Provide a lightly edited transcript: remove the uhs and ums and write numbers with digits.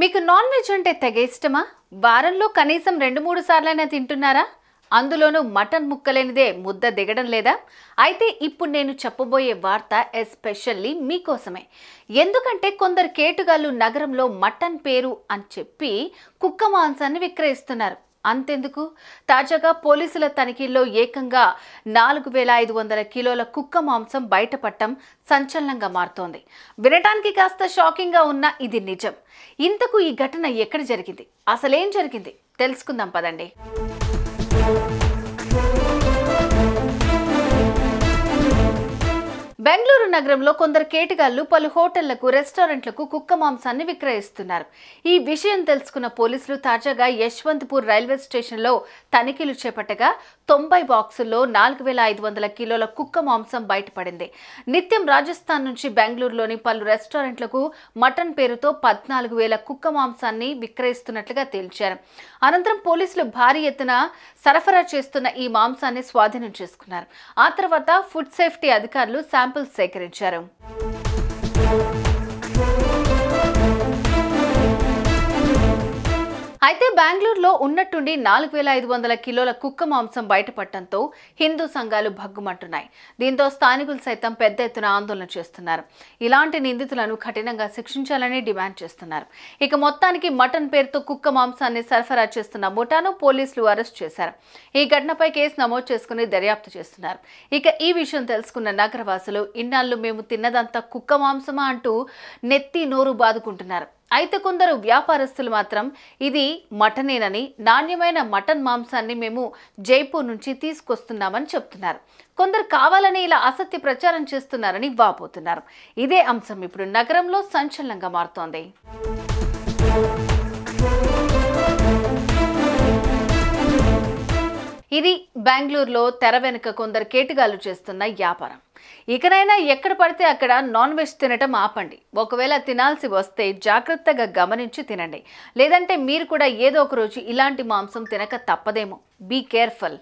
మీకు non veg అంటే తెగ ఇష్టమా? వారంలో కనీసం 2-3 సార్లైనా తింటున్నారా? అందులోనూ మటన్ ముక్కలేనిదే ముద్ద దిగడం లేదా? అయితే ఇప్పుడు నేను చెప్పబోయే వార్త ఎస్పెషల్లీ మీకోసమే. ఎందుకంటే కొందరు కేటుగాళ్ళు నగరంలో మటన్ పేరు అని చెప్పి కుక్క మాంసాన్ని విక్రయిస్తున్నారు. అంతెందుకు, తాజాగా పోలీసుల తనిఖీల్లో ఏకంగా 4500 కిలోల కుక్క మాంసం బయటపడటం సంచలనంగా మారుతోంది. వినటానికి కాస్త షాకింగ్గా ఉన్న ఇది నిజం. ఇంతకు ఈ ఘటన ఎక్కడ జరిగింది, అసలేం జరిగింది తెలుసుకుందాం పదండి. బెంగళూరు నగరంలో కొందరు కేటుగాళ్లు పలు హోటళ్లకు, రెస్టారెంట్లకు కుక్క మాంసాన్ని విక్రయిస్తున్నారు. ఈ విషయం తెలుసుకున్న పోలీసులు తాజాగా యశ్వంత్పూర్ రైల్వే స్టేషన్లో తనిఖీలు చేపట్టగా 90 బాక్సుల్లో 4500 కిలోల కుక్క మాంసం బయటపడింది. నిత్యం రాజస్థాన్ నుంచి బెంగళూరులోని పలు రెస్టారెంట్లకు మటన్ పేరుతో 14,000 కుక్క మాంసాన్ని విక్రయిస్తున్నట్లుగా తేల్చారు. అనంతరం పోలీసులు భారీ ఎత్తున సరఫరా చేస్తున్న ఈ మాంసాన్ని స్వాధీనం చేసుకున్నారు. ఆ తర్వాత ఫుడ్ సేఫ్టీ అధికారులు శాంపిల్స్ సేకరించారు. అయితే బెంగళూరులో ఉన్నట్టుండి 4500 కిలోల కుక్క మాంసం బయటపడటంతో హిందూ సంఘాలు భగ్గుమంటున్నాయి. దీంతో స్థానికులు సైతం పెద్ద ఎత్తున ఆందోళన చేస్తున్నారు. ఇలాంటి నిందితులను కఠినంగా శిక్షించాలని డిమాండ్ చేస్తున్నారు. ఇక మొత్తానికి మటన్ పేరుతో కుక్క మాంసాన్ని సరఫరా చేస్తున్న ముఠాను పోలీసులు అరెస్ట్ చేశారు. ఈ ఘటనపై కేసు నమోదు చేసుకుని దర్యాప్తు చేస్తున్నారు. ఇక ఈ విషయం తెలుసుకున్న నగరవాసులు ఇన్నాళ్ళు మేము తిన్నదంతా కుక్క మాంసమా అంటూ నెత్తి నోరు బాదుకుంటున్నారు. అయితే కొందరు వ్యాపారస్తులు మాత్రం ఇది మటనేనని, నాణ్యమైన మటన్ మాంసాన్ని మేము జైపూర్ నుంచి తీసుకొస్తున్నామని చెప్తున్నారు. కొందరు కావాలని ఇలా అసత్య ప్రచారం చేస్తున్నారని వాపోతున్నారు. ఇదే అంశం ఇప్పుడు నగరంలో సంచలనంగా మారుతోంది. ఇది బెంగళూరులో తెర వెనుక కొందరు కేటుగాళ్లు చేస్తున్న వ్యాపారం. ఇకనైనా ఎక్కడ పడితే అక్కడ నాన్ వెజ్ తినటం ఆపండి. ఒకవేళ తినాల్సి వస్తే జాగ్రత్తగా గమనించి తినండి. లేదంటే మీరు కూడా ఏదో ఒక రోజు ఇలాంటి మాంసం తినక తప్పదేమో. Be careful.